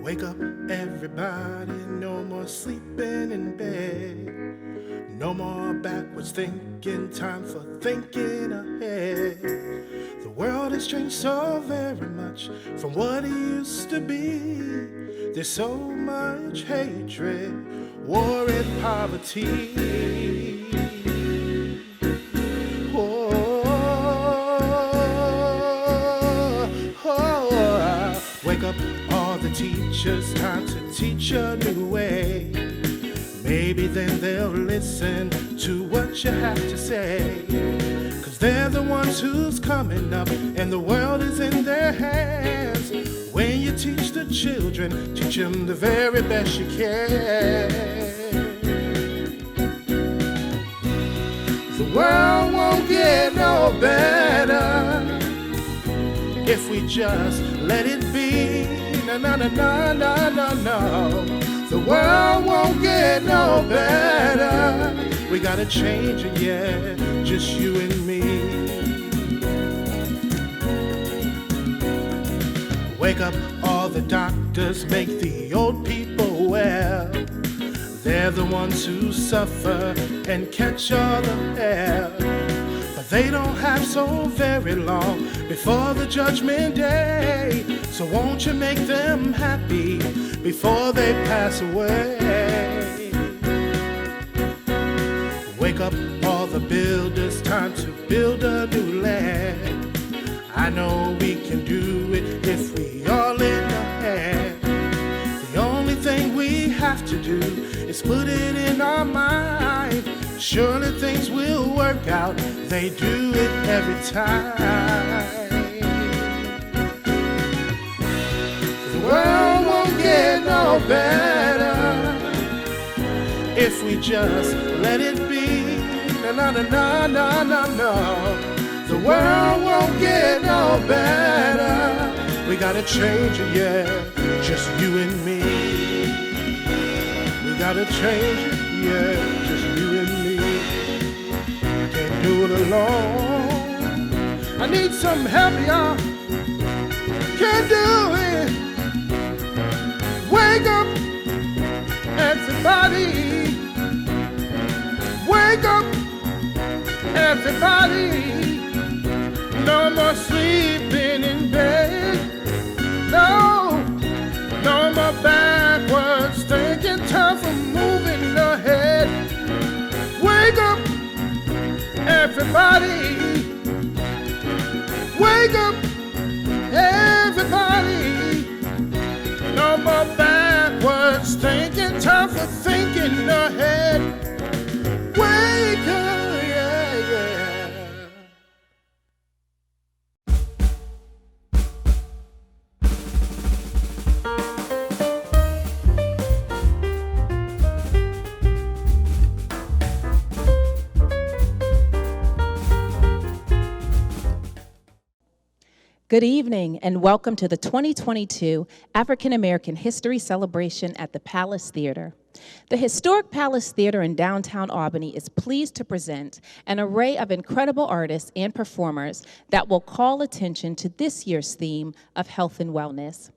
Wake up, everybody, no more sleeping in bed. No more backwards thinking, time for thinking ahead. The world has changed so very much from what it used to be. There's so much hatred, war and poverty. Wake up all the teachers, time to teach a new way. Maybe then they'll listen to what you have to say. 'Cause they're the ones who's coming up and the world is in their hands. When you teach the children, teach them the very best you can. The world won't get no better if we just let it be. No, no, no, no, no, no, no. The world won't get no better. We gotta change it, yeah, just you and me. Wake up all the doctors, make the old people well. They're the ones who suffer and catch all the hell. But they don't have so very long before the judgment day. So won't you make them happy before they pass away? Wake up all the builders, time to build a new land. I know we can do it if we all lend a hand. The only thing we have to do is put it in our mind. Surely things will work out, they do it every time. The world won't get no better if we just let it be. No, no, no, no, no, no, no. The world won't get no better. We gotta change it, yeah, just you and me. We gotta change it, yeah, just you and me. Can't do it alone. I need some help, y'all. Can't do it. Wake up, everybody. Wake up, everybody. No more sleeping in bed. No, no more backwards thinking, time for moving ahead. Wake up, everybody. Wake up, everybody. No more backwards thinking, time for thinking ahead. Wake up, yeah, yeah. Good evening and welcome to the 2022 African American History Celebration at the Palace Theater. The historic Palace Theater in downtown Albany is pleased to present an array of incredible artists and performers that will call attention to this year's theme of health and wellness.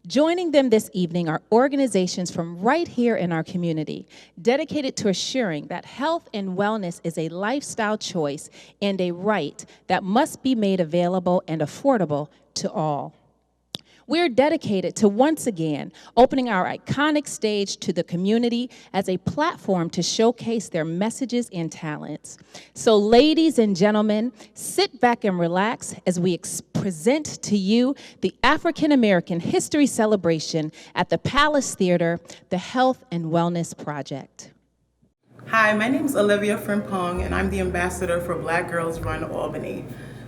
Joining them this evening are organizations from right here in our community, dedicated to assuring that health and wellness is a lifestyle choice and a right that must be made available and affordable to all. We're dedicated to once again opening our iconic stage to the community as a platform to showcase their messages and talents. So ladies and gentlemen, sit back and relax as we present to you the African American History Celebration at the Palace Theater, the Health and Wellness Project. Hi, my name is Olivia Frimpong, and I'm the ambassador for Black Girls Run Albany.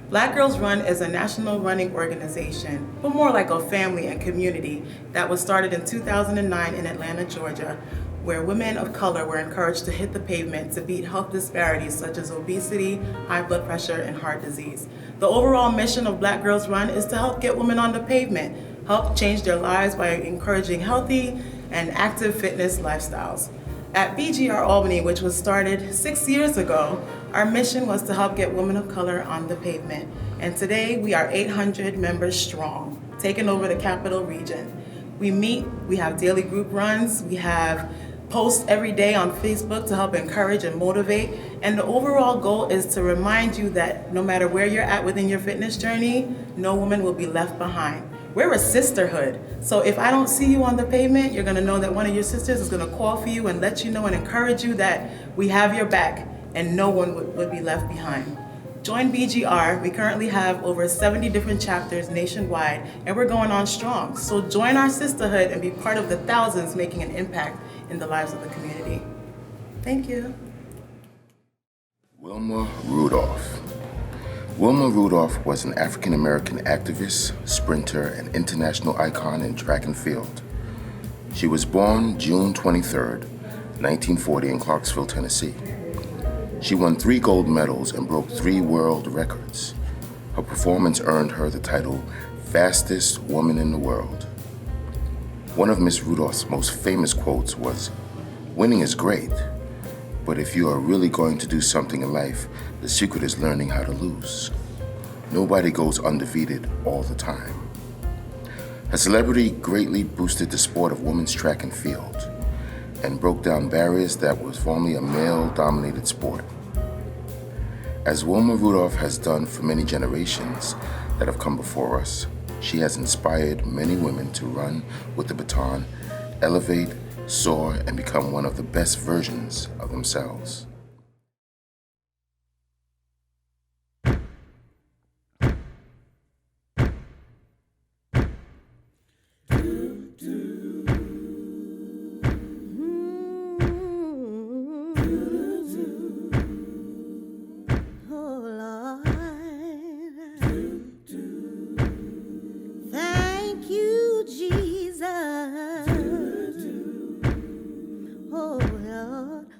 Black Girls Run is a national running organization, but more like a family and community that was started in 2009 in Atlanta, Georgia, where women of color were encouraged to hit the pavement to beat health disparities such as obesity, high blood pressure, and heart disease. The overall mission of Black Girls Run is to help get women on the pavement, help change their lives by encouraging healthy and active fitness lifestyles. At BGR Albany, which was started 6 years ago, our mission was to help get women of color on the pavement. And today we are 800 members strong, taking over the capital region. We meet, we have daily group runs, we have posts every day on Facebook to help encourage and motivate. And the overall goal is to remind you that no matter where you're at within your fitness journey, no woman will be left behind. We're a sisterhood. So if I don't see you on the pavement, you're gonna know that one of your sisters is gonna call for you and let you know and encourage you that we have your back and no one would be left behind. Join BGR. We currently have over 70 different chapters nationwide and we're going on strong. So join our sisterhood and be part of the thousands making an impact in the lives of the community. Thank you. Wilma Rudolph. Wilma Rudolph was an African-American activist, sprinter, and international icon in track and field. She was born June 23, 1940 in Clarksville, Tennessee. She won 3 gold medals and broke 3 world records. Her performance earned her the title Fastest Woman in the World. One of Miss Rudolph's most famous quotes was, "Winning is great, but if you are really going to do something in life, the secret is learning how to lose. Nobody goes undefeated all the time." Her celebrity greatly boosted the sport of women's track and field and broke down barriers that was formerly a male-dominated sport. As Wilma Rudolph has done for many generations that have come before us, she has inspired many women to run with the baton, elevate, soar, and become one of the best versions of themselves.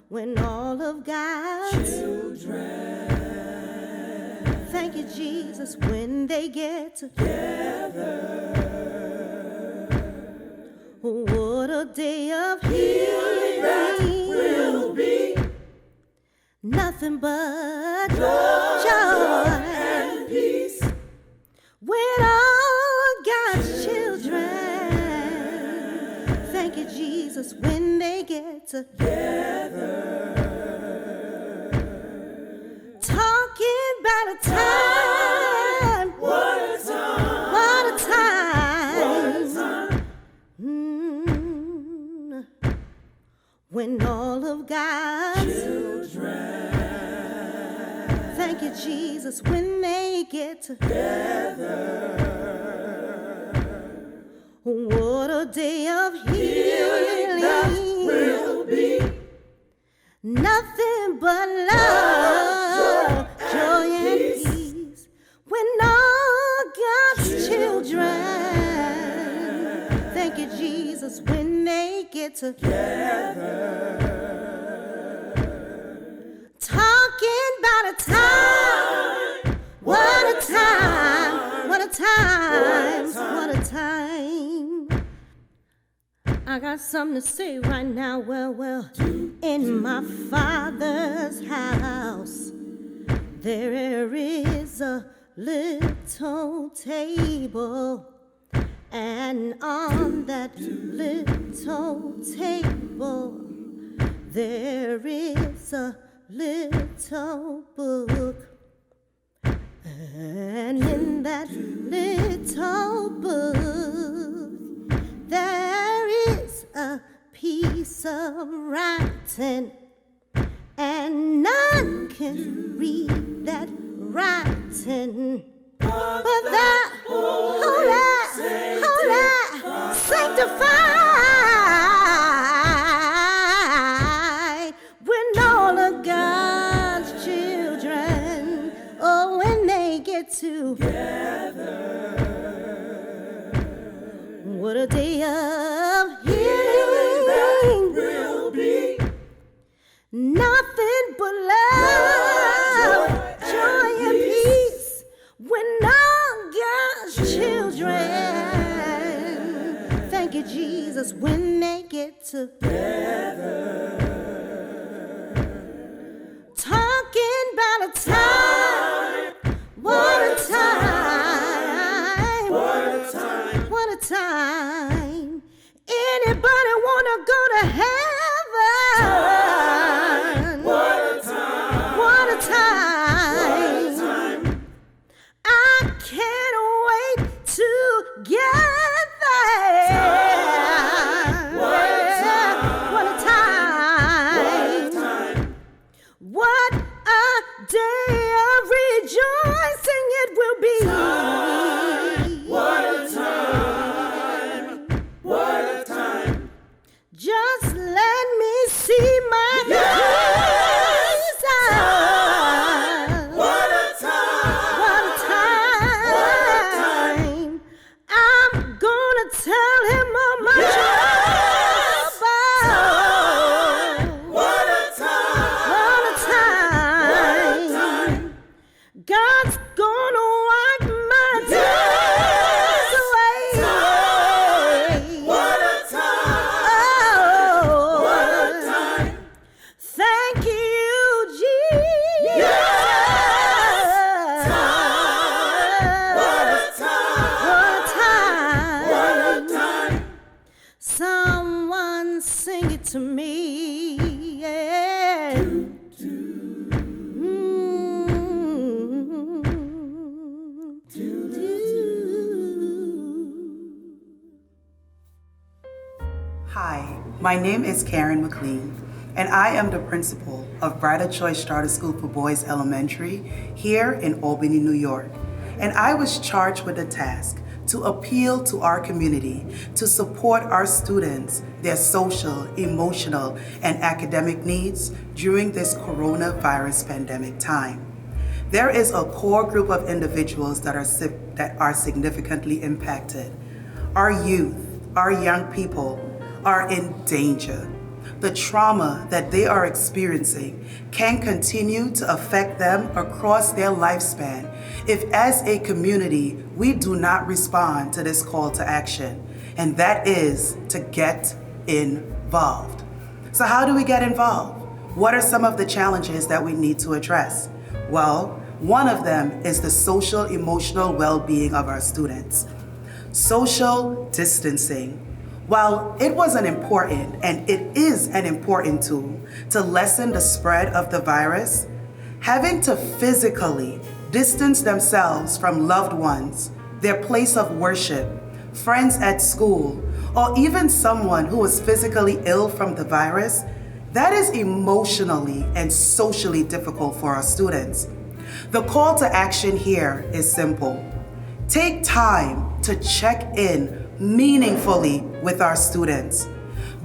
When all of God's children, thank you, Jesus, when they get together. What a day of healing that will be. Nothing but joy and peace. When all God's children, thank you, Jesus, when they get together. Talking about a time. What a time. What a time. What a time. When all of God's children, thank you, Jesus, when they get together. What a day of healing that will be. Nothing but love, joy and peace. When all God's children, thank you, Jesus, when they get together. Talking about a time. What a time. What a time. What a time. I got something to say right now. Well, in my Father's house, there is a little table, and on that little table, there is a little book, and in that little book, there is a piece of writing, and none can read that writing but that holy, sanctified. When all of God's children, oh, when they get together, what a day of healing that will Cause when they get together, talking about a time, what a time, what a time, what a time. Anybody wanna go to heaven? What a time, what a time. I can't wait to get there. What a time, what a time. What a day of rejoicing it will be. What a time, what a time. Just let me see my Jesus. What a time, what a time. What a time. I'm gonna tell him all my troubles. What a time, what a time. God's gonna wipe my tears away. What a time, what a time. Thank you, Jesus. What a time, what a time. Someone sing it to me. Yeah. Hi, my name is Karen McLean, and I am the principal of Brighter Choice Charter School for Boys Elementary here in Albany, New York. And I was charged with the task to appeal to our community to support our students, their social, emotional, and academic needs during this coronavirus pandemic time. There is a core group of individuals that are significantly impacted. Our youth, our young people are in danger. The trauma that they are experiencing can continue to affect them across their lifespan if, as a community, we do not respond to this call to action, and that is to get involved. So how do we get involved? What are some of the challenges that we need to address? Well, one of them is the social, emotional well-being of our students. Social distancing. While it was an important, and it is an important tool to lessen the spread of the virus, having to physically distance themselves from loved ones, their place of worship, friends at school, or even someone who is physically ill from the virus, that is emotionally and socially difficult for our students. The call to action here is simple. Take time to check in meaningfully with our students.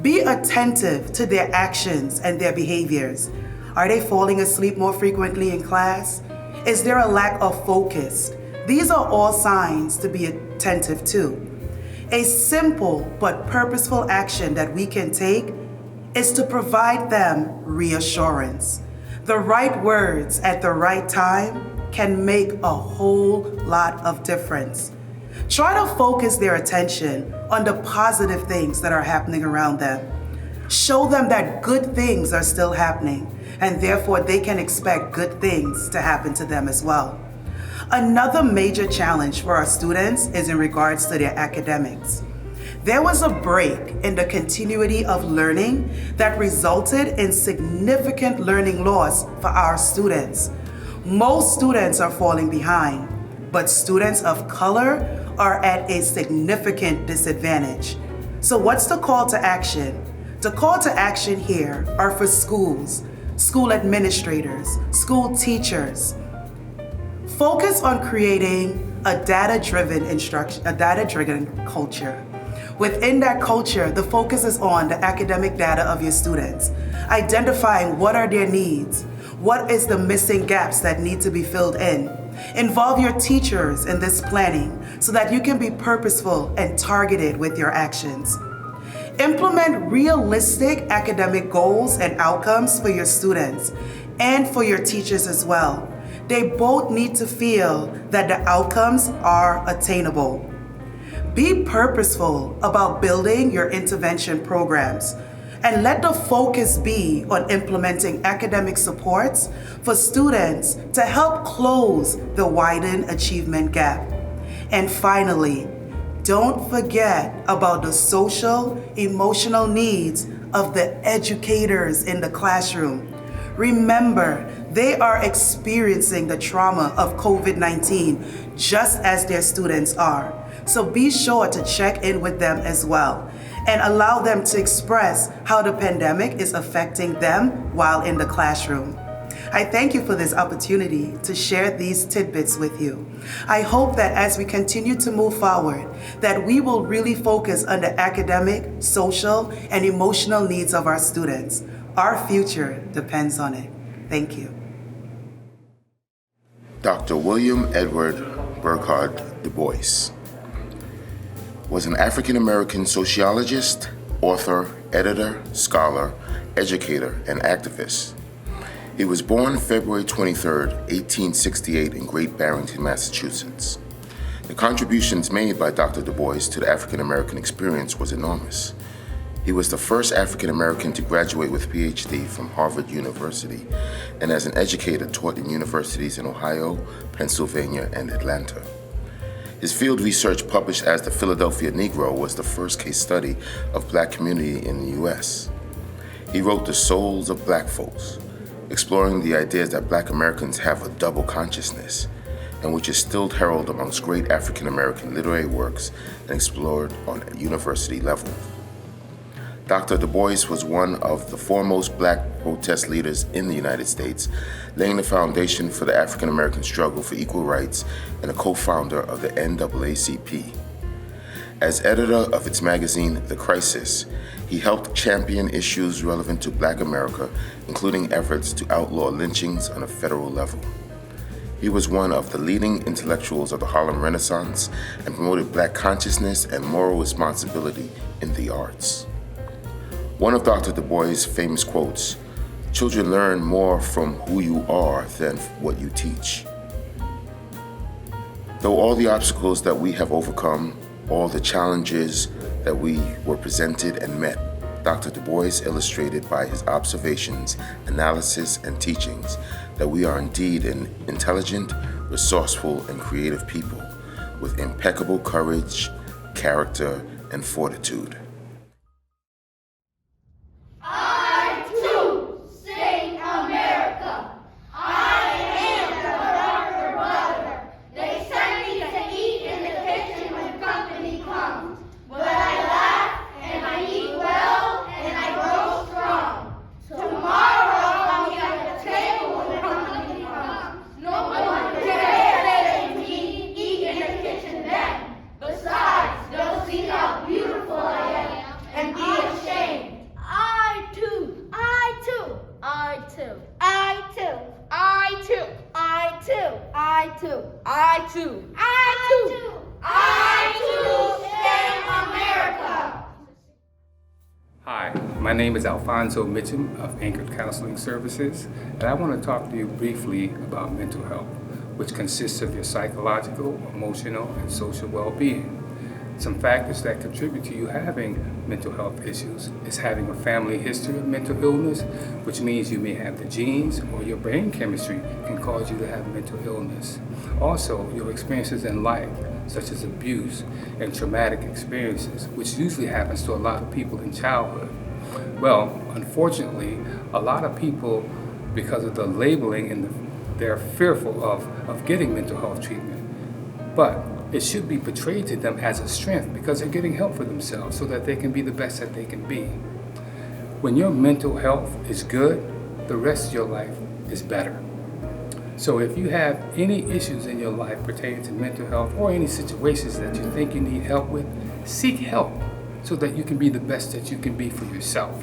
Be attentive to their actions and their behaviors. Are they falling asleep more frequently in class? Is there a lack of focus? These are all signs to be attentive to. A simple but purposeful action that we can take is to provide them reassurance. The right words at the right time can make a whole lot of difference. Try to focus their attention on the positive things that are happening around them. Show them that good things are still happening, and therefore they can expect good things to happen to them as well. Another major challenge for our students is in regards to their academics. There was a break in the continuity of learning that resulted in significant learning loss for our students. Most students are falling behind, but students of color are at a significant disadvantage. So what's the call to action? The call to action here are for schools, school administrators, school teachers. Focus on creating a data-driven culture. Within that culture, the focus is on the academic data of your students, identifying what are their needs, what is the missing gaps that need to be filled in. Involve your teachers in this planning so that you can be purposeful and targeted with your actions. Implement realistic academic goals and outcomes for your students and for your teachers as well. They both need to feel that the outcomes are attainable. Be purposeful about building your intervention programs, and let the focus be on implementing academic supports for students to help close the widened achievement gap. And finally, don't forget about the social, emotional needs of the educators in the classroom. Remember, they are experiencing the trauma of COVID-19 just as their students are. So be sure to check in with them as well and allow them to express how the pandemic is affecting them while in the classroom. I thank you for this opportunity to share these tidbits with you. I hope that as we continue to move forward, that we will really focus on the academic, social, and emotional needs of our students. Our future depends on it. Thank you. Dr. William Edward Burkhardt Du Bois was an African-American sociologist, author, editor, scholar, educator, and activist. He was born February 23, 1868 in Great Barrington, Massachusetts. The contributions made by Dr. Du Bois to the African-American experience was enormous. He was the first African-American to graduate with a PhD from Harvard University, and as an educator taught in universities in Ohio, Pennsylvania, and Atlanta. His field research, published as The Philadelphia Negro, was the first case study of Black community in the U.S. He wrote The Souls of Black Folks, exploring the ideas that Black Americans have a double consciousness, and which is still heralded amongst great African-American literary works and explored on a university level. Dr. Du Bois was one of the foremost Black protest leaders in the United States, laying the foundation for the African-American struggle for equal rights and a co-founder of the NAACP. As editor of its magazine, The Crisis, he helped champion issues relevant to Black America, including efforts to outlaw lynchings on a federal level. He was one of the leading intellectuals of the Harlem Renaissance and promoted Black consciousness and moral responsibility in the arts. One of Dr. Du Bois' famous quotes, "Children learn more from who you are than what you teach." Though all the obstacles that we have overcome, all the challenges that we were presented and met, Dr. Du Bois illustrated by his observations, analysis, and teachings that we are indeed an intelligent, resourceful, and creative people with impeccable courage, character, and fortitude. I too sing America. I am the darker brother. They send me to eat in the kitchen when company comes. But I laugh and I eat well and I grow strong. Tomorrow I'll be at the table when company comes. No one dare say me eat in the kitchen then. Besides, they'll see how beautiful I am and be ashamed. I too, I too, I too, I too, I too, I too, I too, I too, I too, I too stand America. Hi, my name is Alfonso Mitchum of Anchored Counseling Services, and I want to talk to you briefly about mental health, which consists of your psychological, emotional, and social well-being. Some factors that contribute to you having mental health issues is having a family history of mental illness, which means you may have the genes or your brain chemistry can cause you to have mental illness. Also, your experiences in life, such as abuse and traumatic experiences, which usually happens to a lot of people in childhood. Well, unfortunately, a lot of people, because of the labeling they're fearful of getting mental health treatment. But it should be portrayed to them as a strength because they're getting help for themselves so that they can be the best that they can be. When your mental health is good, the rest of your life is better. So if you have any issues in your life pertaining to mental health or any situations that you think you need help with, seek help so that you can be the best that you can be for yourself.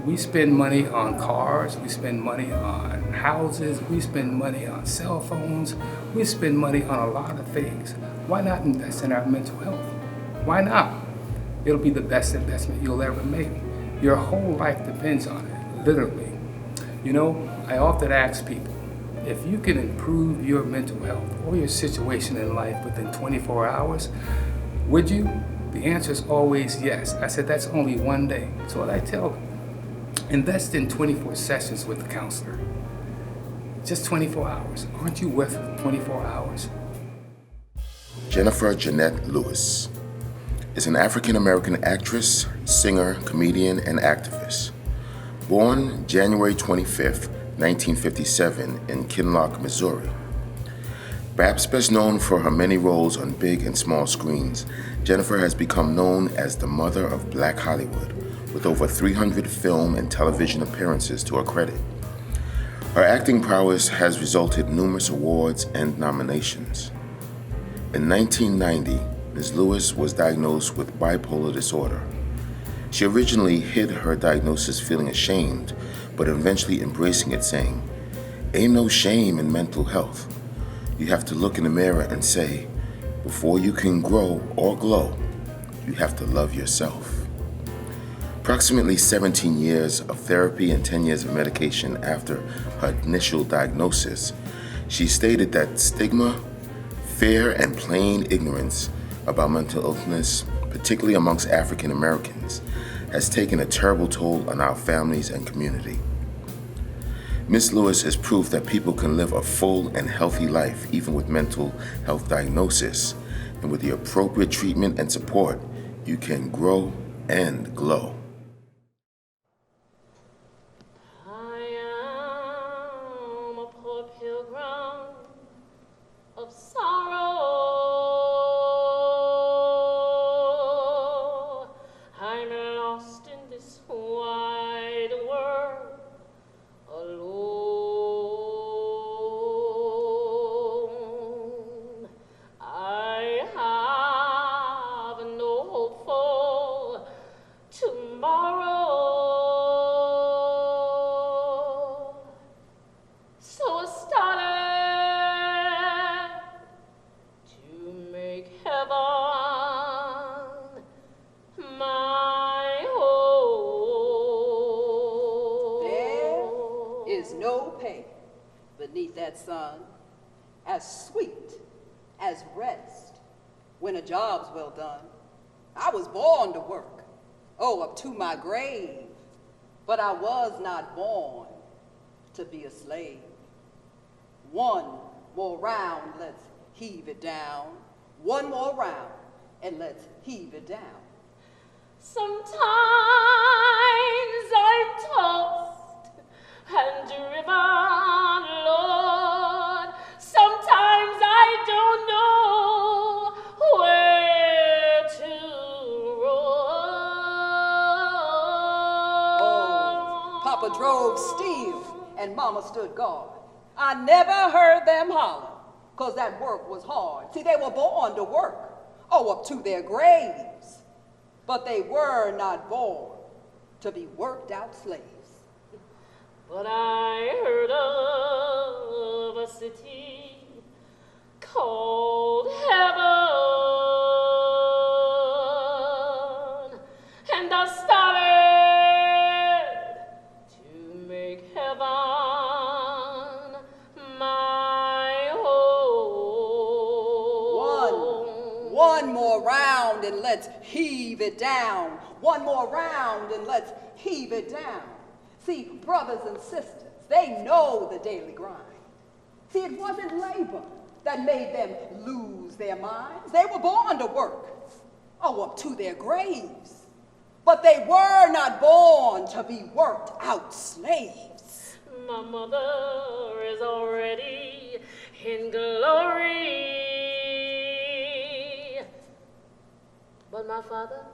We spend money on cars, we spend money on houses, we spend money on cell phones, we spend money on a lot of things. Why not invest in our mental health? Why not? It'll be the best investment you'll ever make. Your whole life depends on it, literally. You know, I often ask people, if you can improve your mental health or your situation in life within 24 hours, would you? The answer is always yes. I said, that's only one day. So what I tell them, invest in 24 sessions with the counselor. Just 24 hours. Aren't you worth 24 hours? Jennifer Jeanette Lewis is an African-American actress, singer, comedian, and activist. Born January 25th, 1957 in Kinloch, Missouri. Perhaps best known for her many roles on big and small screens, Jennifer has become known as the mother of Black Hollywood, with over 300 film and television appearances to her credit. Her acting prowess has resulted in numerous awards and nominations. In 1990, Ms. Lewis was diagnosed with bipolar disorder. She originally hid her diagnosis feeling ashamed, but eventually embracing it, saying, "Ain't no shame in mental health. You have to look in the mirror and say, before you can grow or glow, you have to love yourself." Approximately 17 years of therapy and 10 years of medication after her initial diagnosis, she stated that stigma, fear, and plain ignorance about mental illness, particularly amongst African Americans, has taken a terrible toll on our families and community. Ms. Lewis is proof that people can live a full and healthy life even with mental health diagnosis, and with the appropriate treatment and support, you can grow and glow. Sun, as sweet as rest when a job's well done. I was born to work, up to my grave, but I was not born to be a slave. One more round, let's heave it down. One more round, and let's heave it down. Sometimes I'm tossed and driven, Lord. Sometimes I don't know where to roll. Oh, Papa drove steel and Mama stood guard. I never heard them holler, 'cause that work was hard. See, they were born to work, up to their graves. But they were not born to be worked out slaves. But I heard of a city called heaven, and I started to make heaven my home. One more round and let's heave it down. One more round and let's heave it down. See, brothers and sisters, they know the daily grind. See, it wasn't labor that made them lose their minds. They were born to work, up to their graves. But they were not born to be worked out slaves. My mother is already in glory, but my father,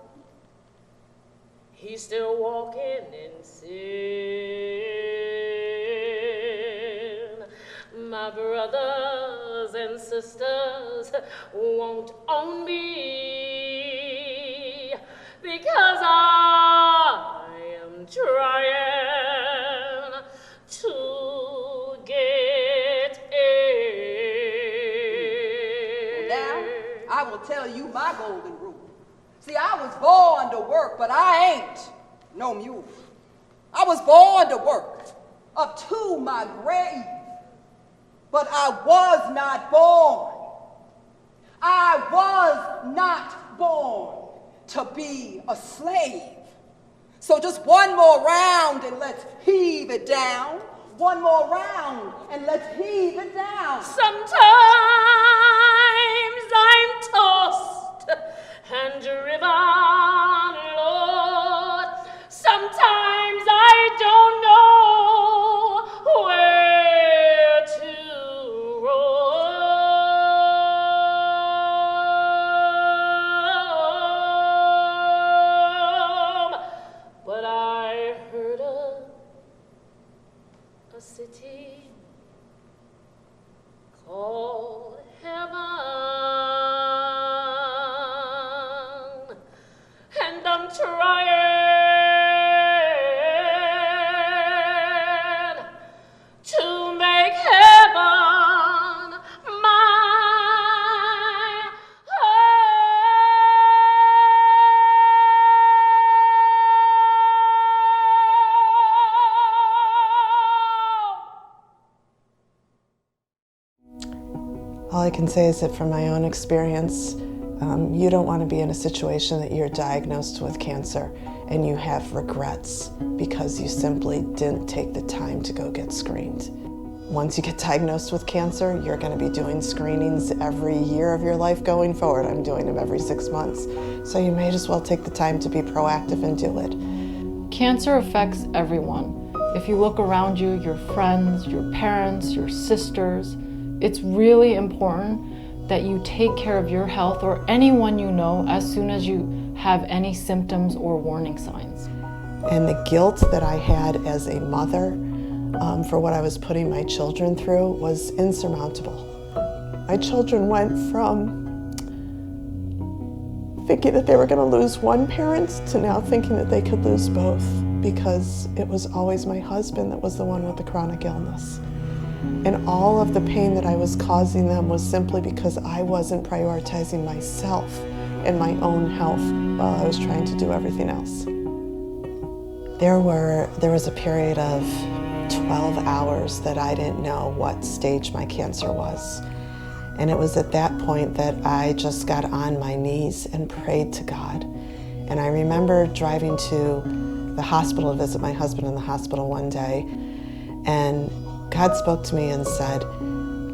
he's still walking in sin. My brothers and sisters won't own me because I am trying to get in. Now, I will tell you my golden rule. See, I was born to work, but I ain't no mule. I was born to work up to my grave. but I was not born. I was not born to be a slave. So just one more round and let's heave it down. One more round and let's heave it down. Sometimes I'm tossed and driven, Lord. Sometimes I don't know where to roam. But I heard of a city called heaven, and I'm trying to make heaven my home. All I can say is that from my own experience, you don't want to be in a situation that you're diagnosed with cancer and you have regrets because you simply didn't take the time to go get screened. Once you get diagnosed with cancer, you're going to be doing screenings every year of your life going forward. I'm doing them every 6 months. So you may as well take the time to be proactive and do it. Cancer affects everyone. If you look around you, your friends, your parents, your sisters, it's really important that you take care of your health or anyone you know as soon as you have any symptoms or warning signs. And the guilt that I had as a mother for what I was putting my children through was insurmountable. My children went from thinking that they were going to lose one parent to now thinking that they could lose both, because it was always my husband that was the one with the chronic illness. And all of the pain that I was causing them was simply because I wasn't prioritizing myself and my own health while I was trying to do everything else. There was a period of 12 hours that I didn't know what stage my cancer was. And it was at that point that I just got on my knees and prayed to God. And I remember driving to the hospital to visit my husband in the hospital one day, and God spoke to me and said,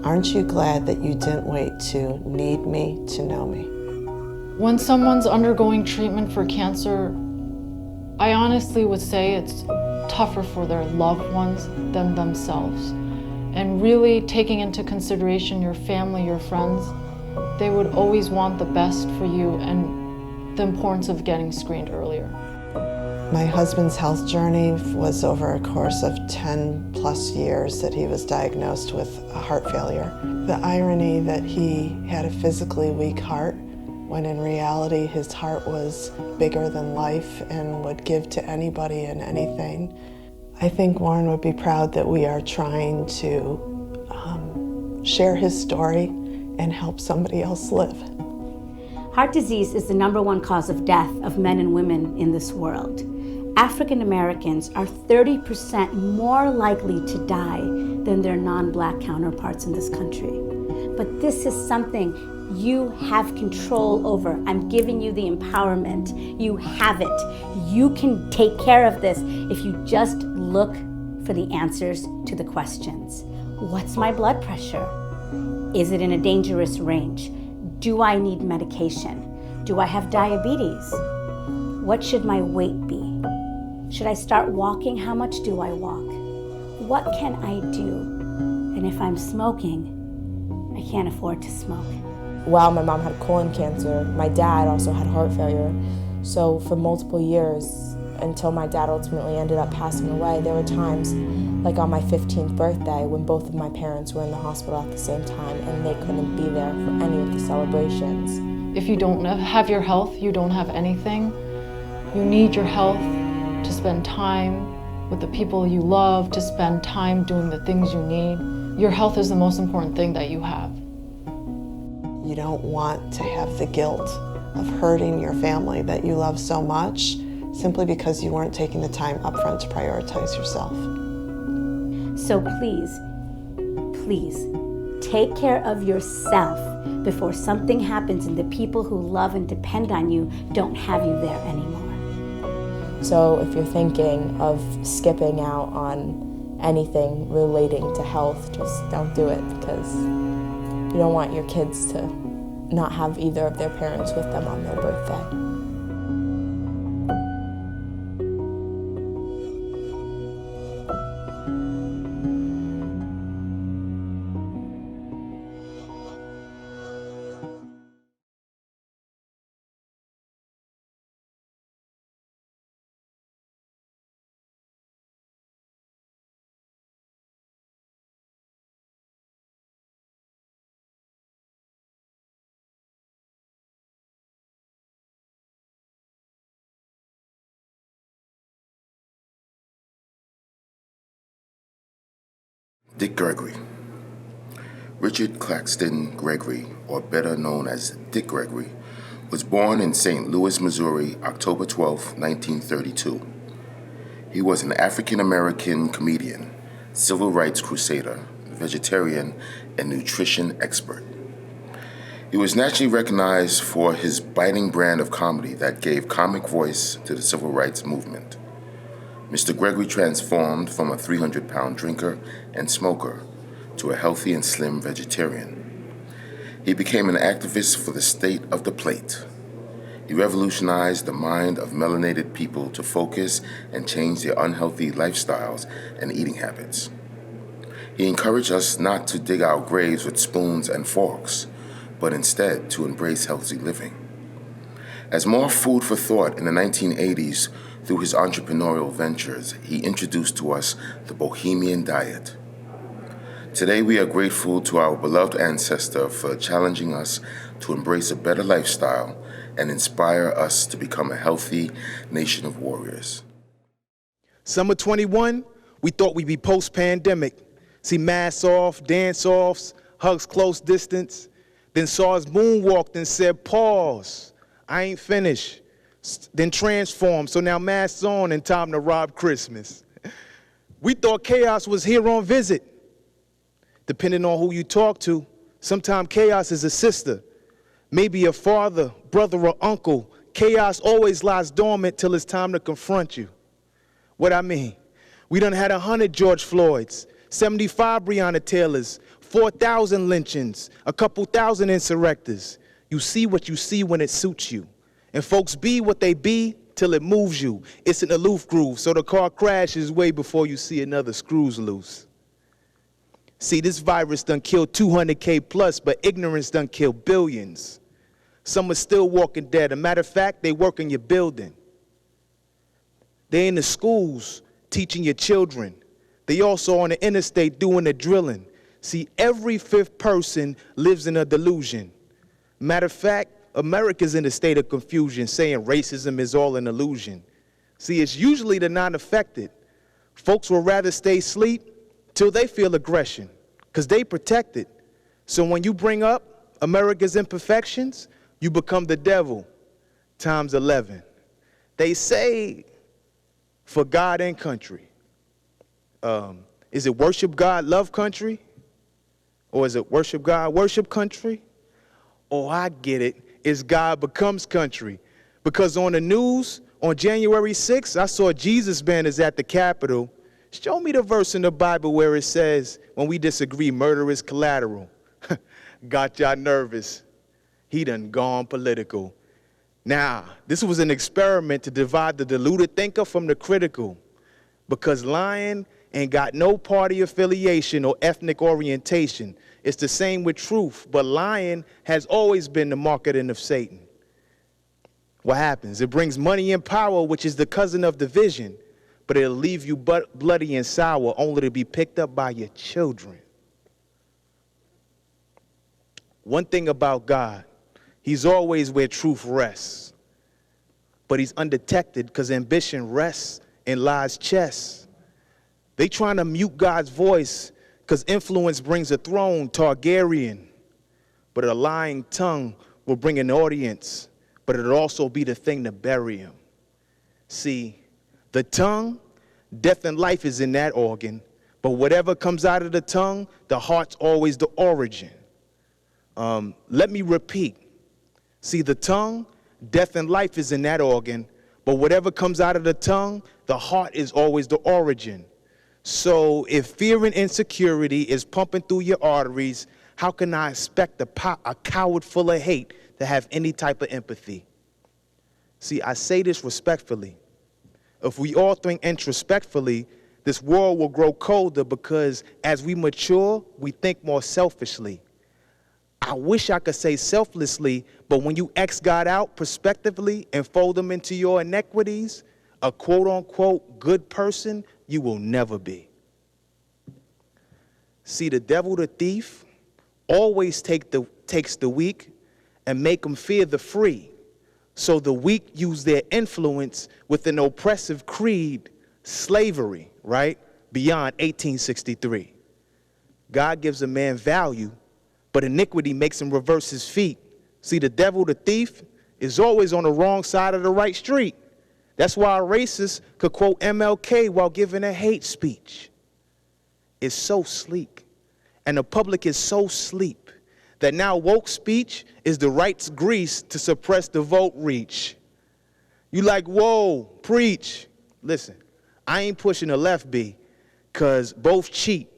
"Aren't you glad that you didn't wait to need me to know me?" When someone's undergoing treatment for cancer, I honestly would say it's tougher for their loved ones than themselves. And really taking into consideration your family, your friends, they would always want the best for you and the importance of getting screened earlier. My husband's health journey was over a course of 10 plus years that he was diagnosed with a heart failure. The irony that he had a physically weak heart, when in reality his heart was bigger than life and would give to anybody and anything. I think Warren would be proud that we are trying to share his story and help somebody else live. Heart disease is the #1 cause of death of men and women in this world. African Americans are 30% more likely to die than their non-Black counterparts in this country. But this is something you have control over. I'm giving you the empowerment. You have it. You can take care of this if you just look for the answers to the questions. What's my blood pressure? Is it in a dangerous range? Do I need medication? Do I have diabetes? What should my weight be? Should I start walking? How much do I walk? What can I do? And if I'm smoking, I can't afford to smoke. While my mom had colon cancer, my dad also had heart failure. So for multiple years, until my dad ultimately ended up passing away, there were times, like on my 15th birthday, when both of my parents were in the hospital at the same time and they couldn't be there for any of the celebrations. If you don't have your health, you don't have anything. You need your health to spend time with the people you love, to spend time doing the things you need. Your health is the most important thing that you have. You don't want to have the guilt of hurting your family that you love so much simply because you weren't taking the time up front to prioritize yourself. So please, please Take care of yourself before something happens and the people who love and depend on you don't have you there anymore. So if you're thinking of skipping out on anything relating to health, just don't do it, because you don't want your kids to not have either of their parents with them on their birthday. Dick Gregory. Richard Claxton Gregory, or better known as Dick Gregory, was born in St. Louis, Missouri, October 12, 1932. He was an African-American comedian, civil rights crusader, vegetarian, and nutrition expert. He was nationally recognized for his biting brand of comedy that gave comic voice to the civil rights movement. Mr. Gregory transformed from a 300-pound drinker and smoker to a healthy and slim vegetarian. He became an activist for the state of the plate. He revolutionized the mind of melanated people to focus and change their unhealthy lifestyles and eating habits. He encouraged us not to dig our graves with spoons and forks, but instead to embrace healthy living. As more food for thought in the 1980s, through his entrepreneurial ventures, he introduced to us the Bohemian diet. Today, we are grateful to our beloved ancestor for challenging us to embrace a better lifestyle and inspire us to become a healthy nation of warriors. Summer 21, we thought we'd be post-pandemic. See masks off, dance-offs, hugs close distance. Then SARS moonwalked and said, pause, I ain't finished. Then transformed, so now masks on and time to rob Christmas. We thought chaos was here on visit. Depending on who you talk to, sometimes chaos is a sister, maybe a father, brother, or uncle. Chaos always lies dormant till it's time to confront you. What I mean, we done had 100 George Floyds, 75 Breonna Taylors, 4,000 lynchings, a couple thousand insurrectors. You see what you see when it suits you. And folks be what they be till it moves you. It's an aloof groove, so the car crashes way before you see another screws loose. See, this virus done killed 200K plus, but ignorance done killed billions. Some are still walking dead. A matter of fact, they work in your building. They in the schools teaching your children. They also on the interstate doing the drilling. See, every fifth person lives in a delusion. Matter of fact, America's in a state of confusion, saying racism is all an illusion. See, it's usually the non-affected. Folks will rather stay asleep till they feel aggression, because they protect it. So when you bring up America's imperfections, you become the devil times 11. They say, for God and country. Is it worship God, love country? Or is it worship God, worship country? Oh, I get it. It's God becomes country. Because on the news, on January 6th, I saw Jesus banners at the Capitol. Show me the verse in the Bible where it says, when we disagree, murder is collateral. Got y'all nervous. He done gone political. Now, this was an experiment to divide the deluded thinker from the critical. Because lying ain't got no party affiliation or ethnic orientation. It's the same with truth, but lying has always been the marketing of Satan. What happens? It brings money and power, which is the cousin of division, but it'll leave you bloody and sour, only to be picked up by your children. One thing about God, he's always where truth rests, but he's undetected because ambition rests in lies' chests. They trying to mute God's voice because influence brings a throne, Targaryen. But a lying tongue will bring an audience, but it'll also be the thing to bury him. See, the tongue, death and life is in that organ, But whatever comes out of the tongue, the heart's always the origin. Let me repeat. See, the tongue, death and life is in that organ, but whatever comes out of the tongue, the heart is always the origin. So if fear and insecurity is pumping through your arteries, how can I expect a coward full of hate to have any type of empathy? See, I say this respectfully. If we all think introspectfully, this world will grow colder because as we mature, we think more selfishly. I wish I could say selflessly, but when you X God out prospectively and fold them into your inequities, a quote-unquote good person you will never be. See, the devil, the thief, always takes the weak and make them fear the free. So the weak use their influence with an oppressive creed, slavery, right? Beyond 1863. God gives a man value, but iniquity makes him reverse his feet. See, the devil, the thief, is always on the wrong side of the right street. That's why a racist could quote MLK while giving a hate speech. It's so sleek, and the public is so sleep, that now woke speech is the right's grease to suppress the vote reach. You like, whoa, preach. Listen, I ain't pushing the left, B, because both cheat.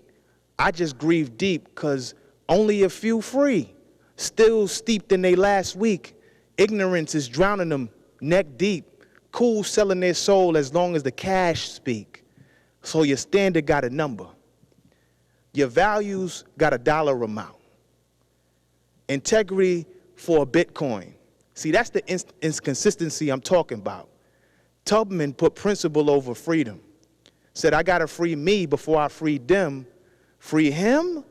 I just grieve deep because only a few free, still steeped in their last week. Ignorance is drowning them neck deep. Cool selling their soul as long as the cash speak. So your standard got a number. Your values got a dollar amount. Integrity for a Bitcoin. See, that's the inconsistency I'm talking about. Tubman put principle over freedom. Said, I gotta free me before I free them. Free him?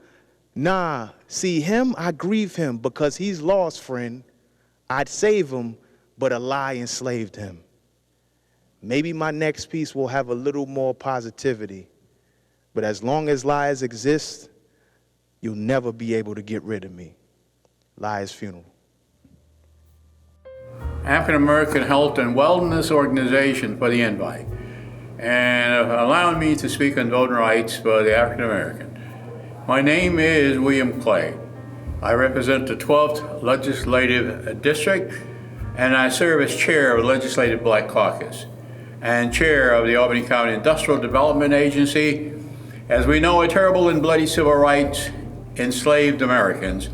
Nah, see him, I grieve him because he's lost, friend. I'd save him, but a lie enslaved him. Maybe my next piece will have a little more positivity, but as long as lies exist, you'll never be able to get rid of me. Lies Funeral. African American Health and Wellness Organization for the invite, and allowing me to speak on voting rights for the African American. My name is William Clay. I represent the 12th Legislative District, and I serve as chair of the Legislative Black Caucus and chair of the Albany County Industrial Development Agency. As we know, a terrible and bloody civil rights enslaved Americans.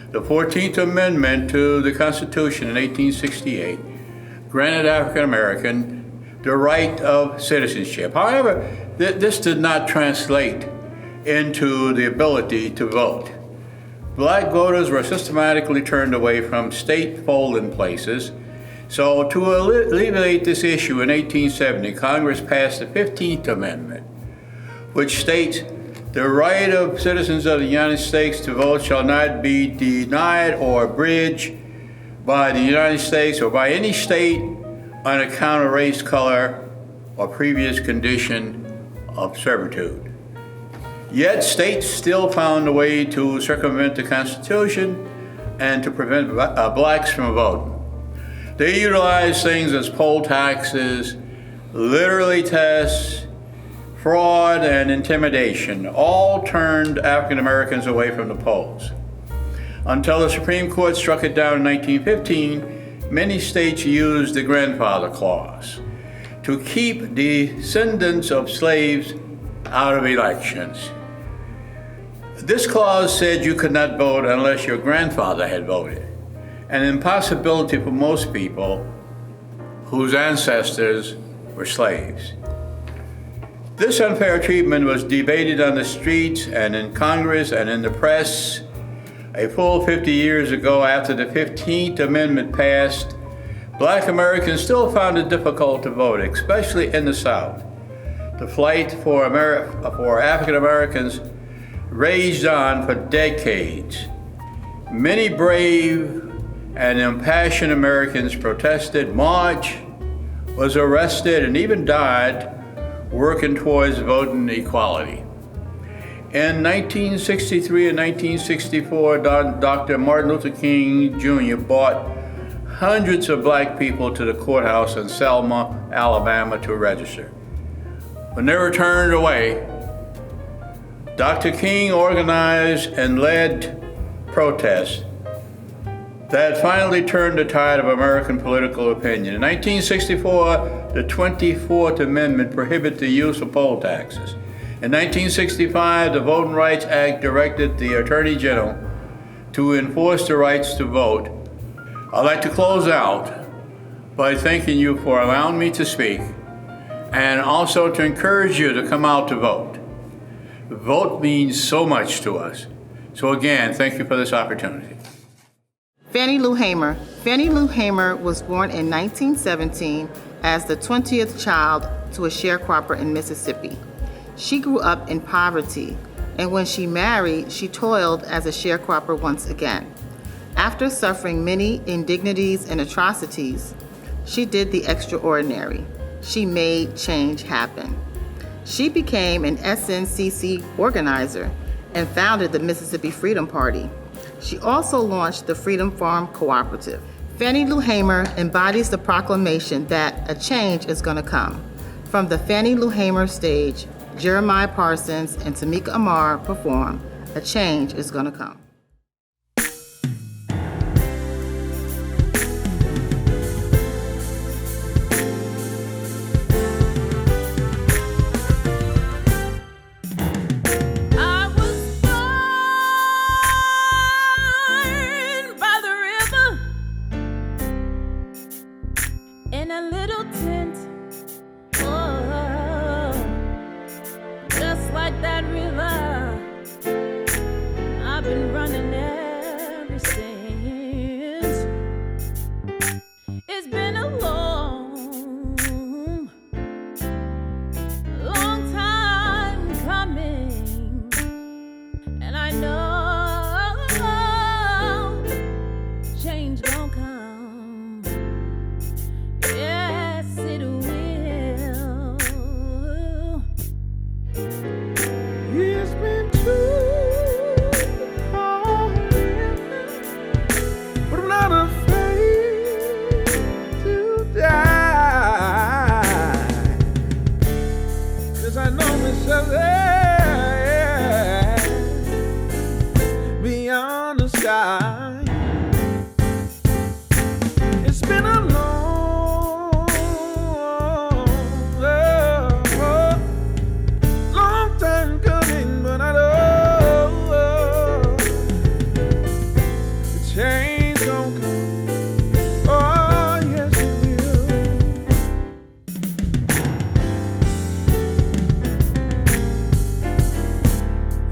The 14th Amendment to the Constitution in 1868 granted African American the right of citizenship. However, this did not translate into the ability to vote. Black voters were systematically turned away from state polling places. So to alleviate this issue in 1870, Congress passed the 15th Amendment, which states the right of citizens of the United States to vote shall not be denied or abridged by the United States or by any state on account of race, color, or previous condition of servitude. Yet states still found a way to circumvent the Constitution and to prevent blacks from voting. They utilized things as poll taxes, literally tests, fraud, and intimidation, all turned African Americans away from the polls. Until the Supreme Court struck it down in 1915, many states used the grandfather clause to keep descendants of slaves out of elections. This clause said you could not vote unless your grandfather had voted, an impossibility for most people whose ancestors were slaves. This unfair treatment was debated on the streets and in Congress and in the press. A full 50 years ago, after the 15th Amendment passed, Black Americans still found it difficult to vote, especially in the South. The fight for African Americans raged on for decades. Many brave and impassioned Americans protested, marched, was arrested, and even died working towards voting equality. In 1963 and 1964, Dr. Martin Luther King Jr. brought hundreds of black people to the courthouse in Selma, Alabama to register. When they were turned away, Dr. King organized and led protests that finally turned the tide of American political opinion. In 1964, the 24th Amendment prohibited the use of poll taxes. In 1965, the Voting Rights Act directed the Attorney General to enforce the rights to vote. I'd like to close out by thanking you for allowing me to speak and also to encourage you to come out to vote. Vote means so much to us. So again, thank you for this opportunity. Fannie Lou Hamer. Fannie Lou Hamer was born in 1917 as the 20th child to a sharecropper in Mississippi. She grew up in poverty, and when she married, she toiled as a sharecropper once again. After suffering many indignities and atrocities, she did the extraordinary. She made change happen. She became an SNCC organizer and founded the Mississippi Freedom Party. She also launched the Freedom Farm Cooperative. Fannie Lou Hamer embodies the proclamation that a change is going to come. From the Fannie Lou Hamer stage, Jeremiah Parsons and Tamika Amar perform A Change is Going to Come.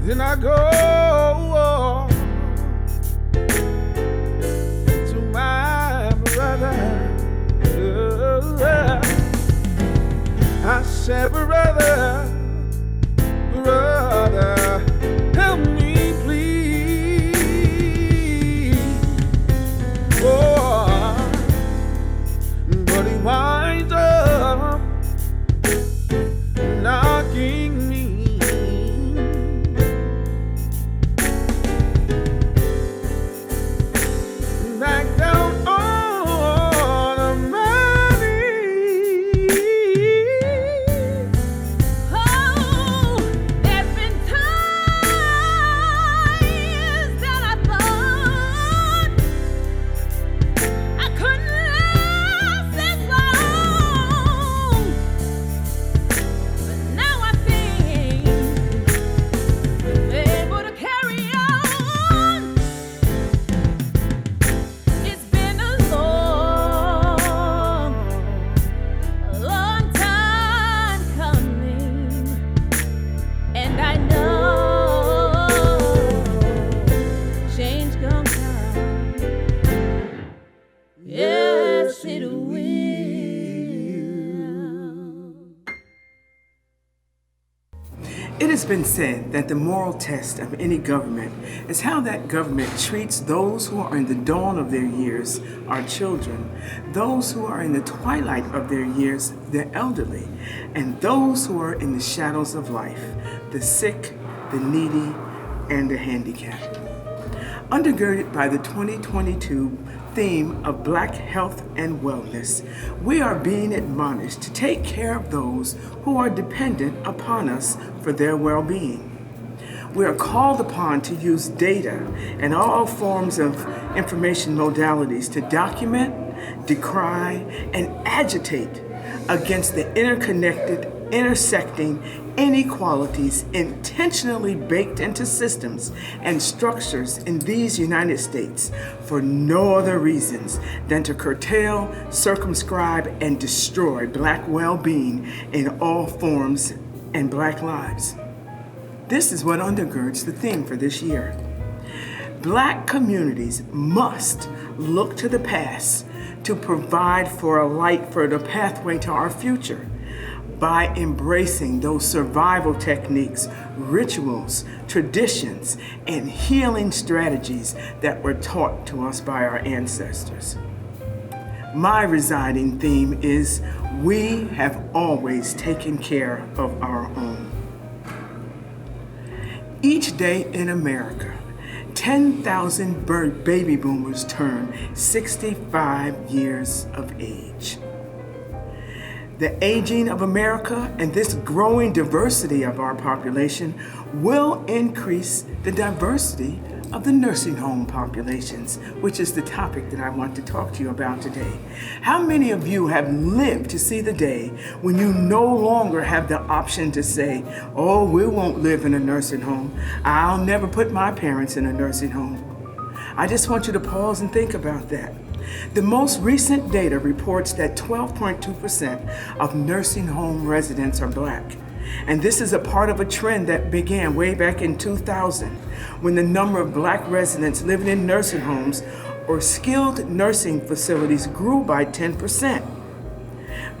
Then I go to my brother. I said, brother, help me please. Oh, but he winds up knocking me back down on my knees. Oh, there's been times that I thought I couldn't last this long, but now I think I'm able to carry on. It's been a long time coming, and I know change gonna come. Yes, it will. It has been said that the moral test of any government is how that government treats those who are in the dawn of their years, our children, those who are in the twilight of their years, the elderly, and those who are in the shadows of life, the sick, the needy, and the handicapped. Undergirded by the 2022 theme of Black health and wellness, we are being admonished to take care of those who are dependent upon us for their well-being. We are called upon to use data and all forms of information modalities to document, decry, and agitate against the interconnected, intersecting inequalities intentionally baked into systems and structures in these United States for no other reasons than to curtail, circumscribe, and destroy Black well-being in all forms and Black lives. This is what undergirds the theme for this year. Black communities must look to the past to provide for a light for the pathway to our future by embracing those survival techniques, rituals, traditions, and healing strategies that were taught to us by our ancestors. My residing theme is, we have always taken care of our own. Each day in America, 10,000 baby boomers turn 65 years of age. The aging of America and this growing diversity of our population will increase the diversity of the nursing home populations, which is the topic that I want to talk to you about today. How many of you have lived to see the day when you no longer have the option to say, oh, we won't live in a nursing home. I'll never put my parents in a nursing home. I just want you to pause and think about that. The most recent data reports that 12.2% of nursing home residents are Black. And this is a part of a trend that began way back in 2000, when the number of Black residents living in nursing homes or skilled nursing facilities grew by 10%.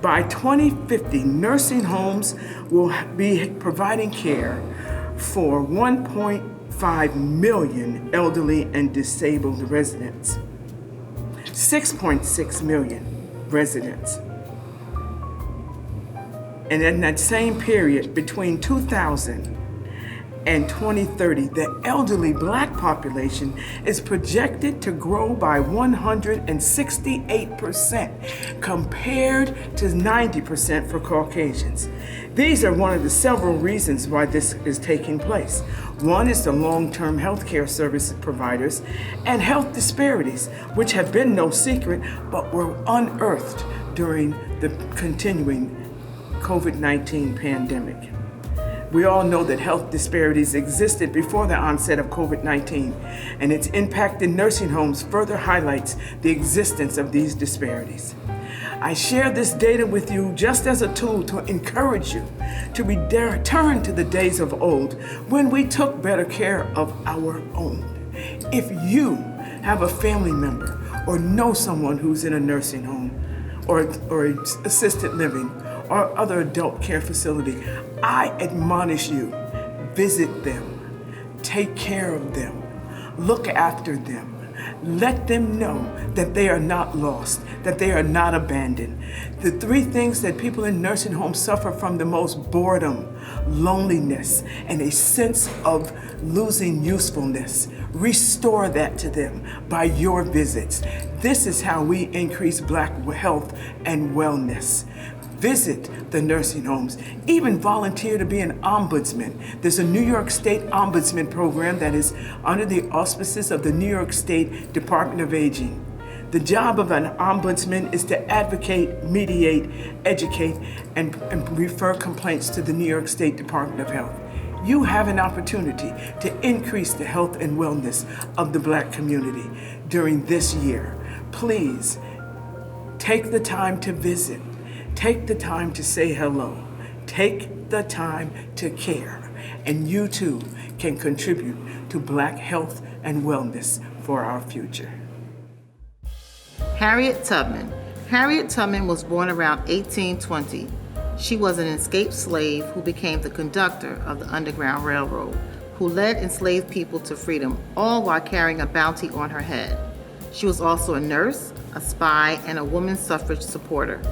By 2050, nursing homes will be providing care for 1.5 million elderly and disabled residents. 6.6 million residents. And in that same period, between 2000 and 2030, the elderly Black population is projected to grow by 168% compared to 90% for Caucasians. These are one of the several reasons why this is taking place. One is the long-term healthcare service providers and health disparities, which have been no secret, but were unearthed during the continuing COVID-19 pandemic. We all know that health disparities existed before the onset of COVID-19, and its impact in nursing homes further highlights the existence of these disparities. I share this data with you just as a tool to encourage you to return to the days of old when we took better care of our own. If you have a family member or know someone who's in a nursing home or assisted living or other adult care facility, I admonish you, visit them, take care of them, look after them. Let them know that they are not lost, that they are not abandoned. The three things that people in nursing homes suffer from the most: boredom, loneliness, and a sense of losing usefulness. Restore that to them by your visits. This is how we increase Black health and wellness. Visit the nursing homes, even volunteer to be an ombudsman. There's a New York State Ombudsman program that is under the auspices of the New York State Department of Aging. The job of an ombudsman is to advocate, mediate, educate, and refer complaints to the New York State Department of Health. You have an opportunity to increase the health and wellness of the Black community during this year. Please take the time to visit. Take the time to say hello. Take the time to care. And you too can contribute to Black health and wellness for our future. Harriet Tubman. Harriet Tubman was born around 1820. She was an escaped slave who became the conductor of the Underground Railroad, who led enslaved people to freedom, all while carrying a bounty on her head. She was also a nurse, a spy, and a woman suffrage supporter.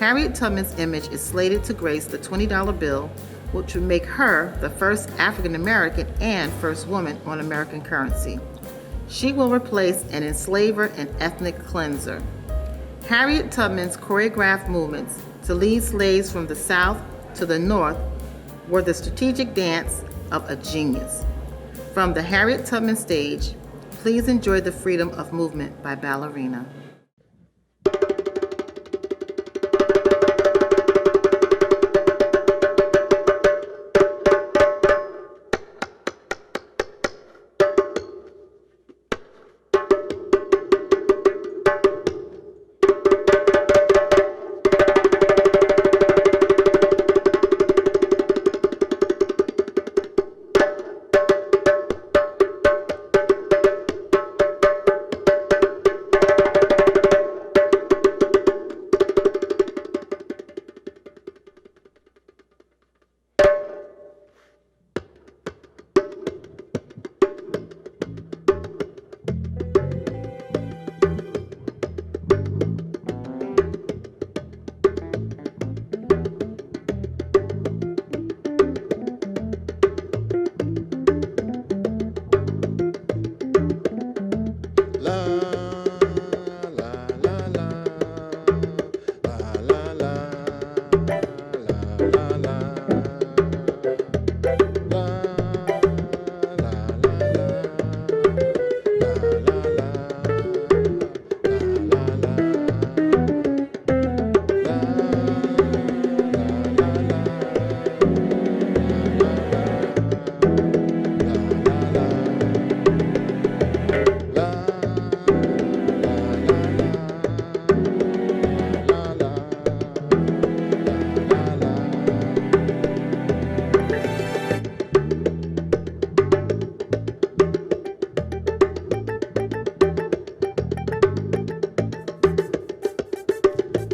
Harriet Tubman's image is slated to grace the $20 bill, which would make her the first African American and first woman on American currency. She will replace an enslaver and ethnic cleanser. Harriet Tubman's choreographed movements to lead slaves from the South to the North were the strategic dance of a genius. From the Harriet Tubman stage, please enjoy the Freedom of Movement by Ballerina.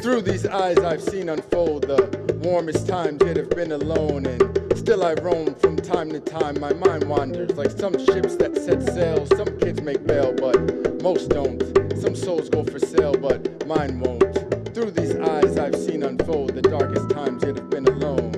Through these eyes I've seen unfold the warmest times, yet have been alone, and still I roam from time to time. My mind wanders like some ships that set sail. Some kids make bail, but most don't. Some souls go for sale, but mine won't. Through these eyes I've seen unfold the darkest times, yet have been alone.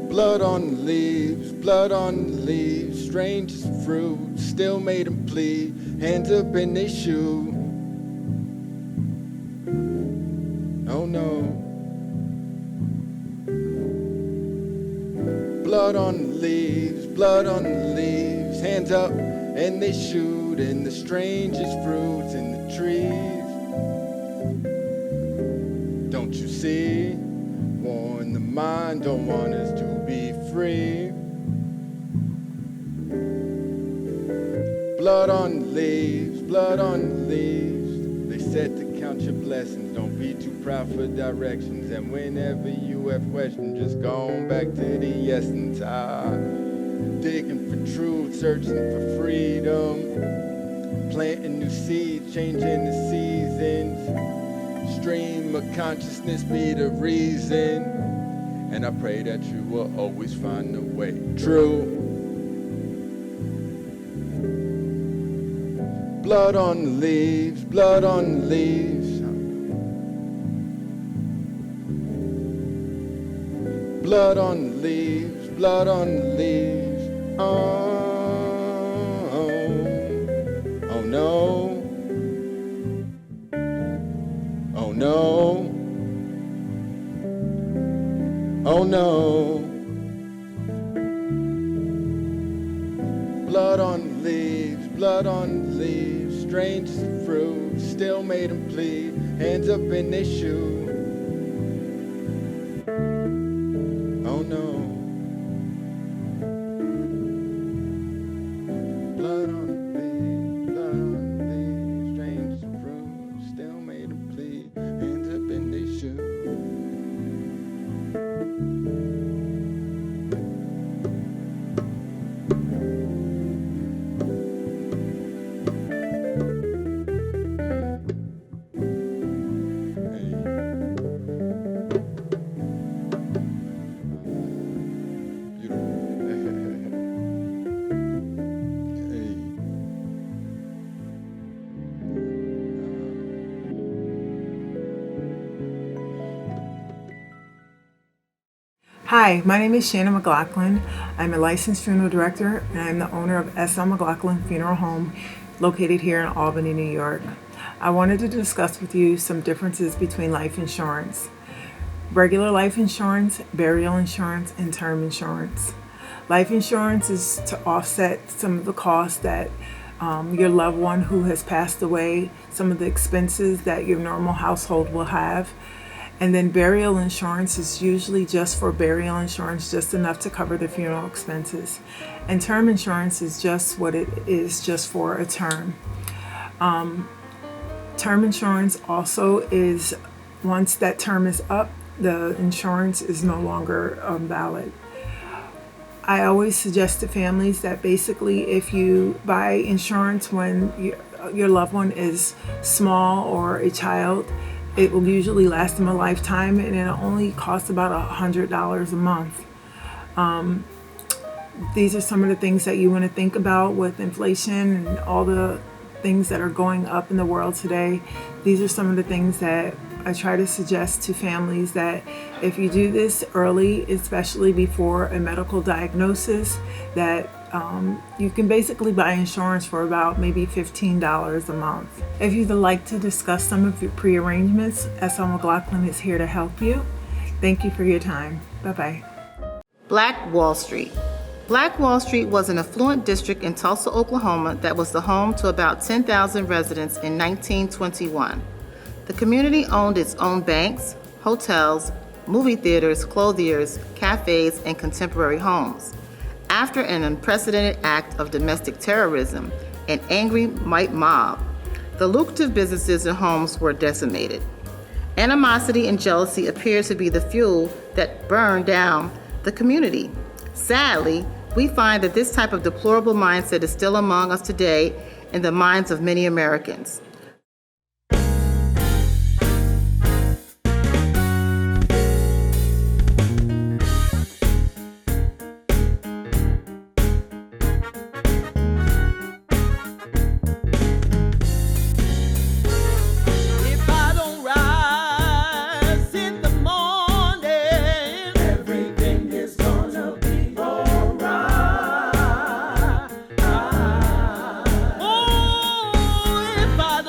Blood on the leaves, blood on the leaves, strange as fruit, still made him plead, hands up in their shoe. Oh no. Blood on the leaves, blood on the leaves, hands up and they shoot, and the strangest fruits in the trees. Don't you see? Warn the mind, don't want us to be free. Blood on the leaves, blood on the leaves. They said to count your blessings, don't be too proud for directions. And whenever you have questions, just go on back to the essence. Digging for truth, searching for freedom, planting new seeds, changing the seasons. Stream of consciousness be the reason, and I pray that you will always find a way true. Blood on the leaves, blood on the leaves. Blood on the leaves, blood on the leaves. Oh, oh, oh no. Oh no. Oh no. Blood on the leaves, blood on the leaves. Strange as fruit, still made him plead, hands up in their shoe. Oh no. Blood on the leaves, blood on the leaves. Strange as fruit, still made him plead, hands up in their shoe. Hi, my name is Shannon McLaughlin. I'm a licensed funeral director, and I'm the owner of S.L. McLaughlin Funeral Home, located here in Albany, New York. I wanted to discuss with you some differences between life insurance. Regular life insurance, burial insurance, and term insurance. Life insurance is to offset some of the costs that your loved one who has passed away, some of the expenses that your normal household will have. And then burial insurance is usually just for burial insurance, just enough to cover the funeral expenses. And term insurance is just what it is, just for a term. Term insurance also is, once that term is up, the insurance is no longer valid. I always suggest to families that basically if you buy insurance when your loved one is small or a child, it will usually last them a lifetime, and it only costs about $100 a month. These are some of the things that you want to think about with inflation and all the things that are going up in the world today. These are some of the things that I try to suggest to families, that if you do this early, especially before a medical diagnosis, that you can basically buy insurance for about maybe $15 a month. If you'd like to discuss some of your pre-arrangements, S.L. McLaughlin is here to help you. Thank you for your time. Bye-bye. Black Wall Street. Black Wall Street was an affluent district in Tulsa, Oklahoma that was the home to about 10,000 residents in 1921. The community owned its own banks, hotels, movie theaters, clothiers, cafes, and contemporary homes. After an unprecedented act of domestic terrorism, an angry white mob, the lucrative businesses and homes were decimated. Animosity and jealousy appeared to be the fuel that burned down the community. Sadly, we find that this type of deplorable mindset is still among us today in the minds of many Americans. If I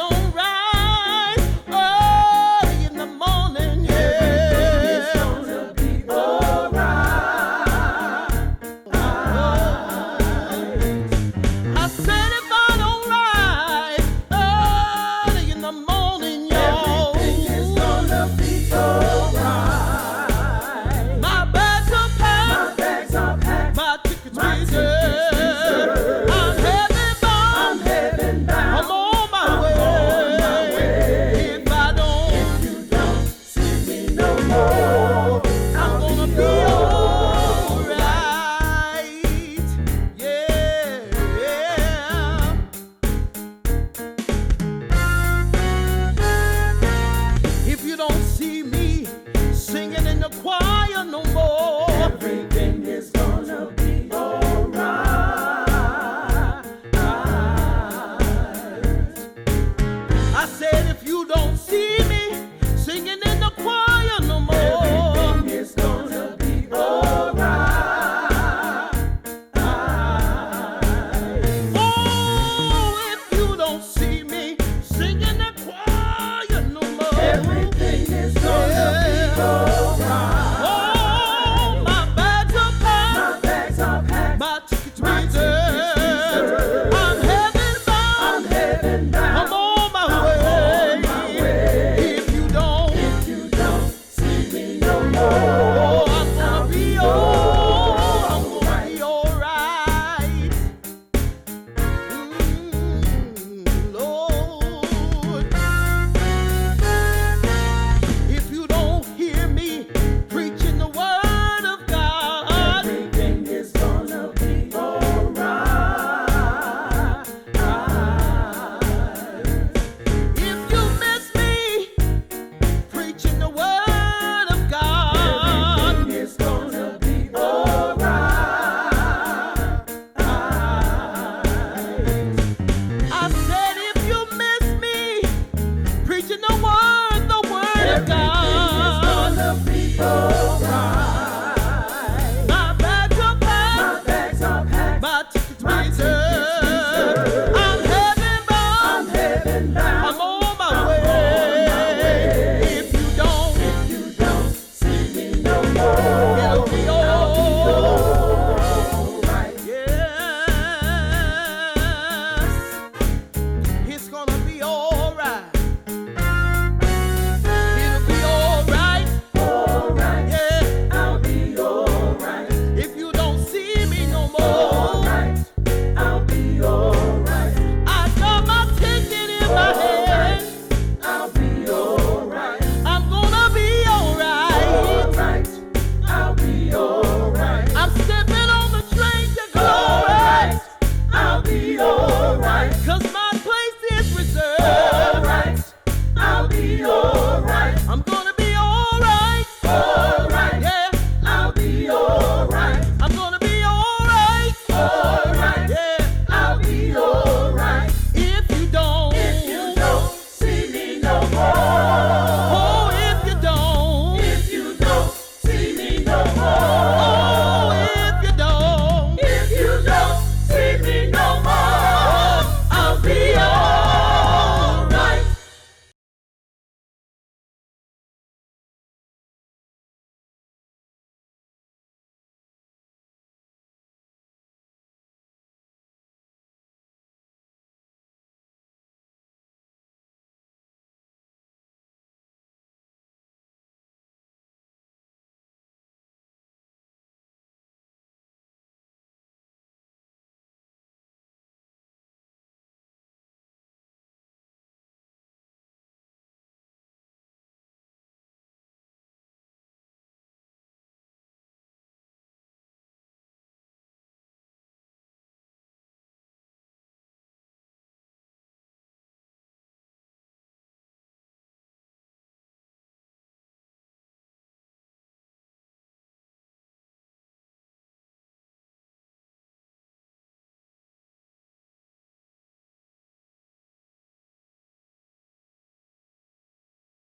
York.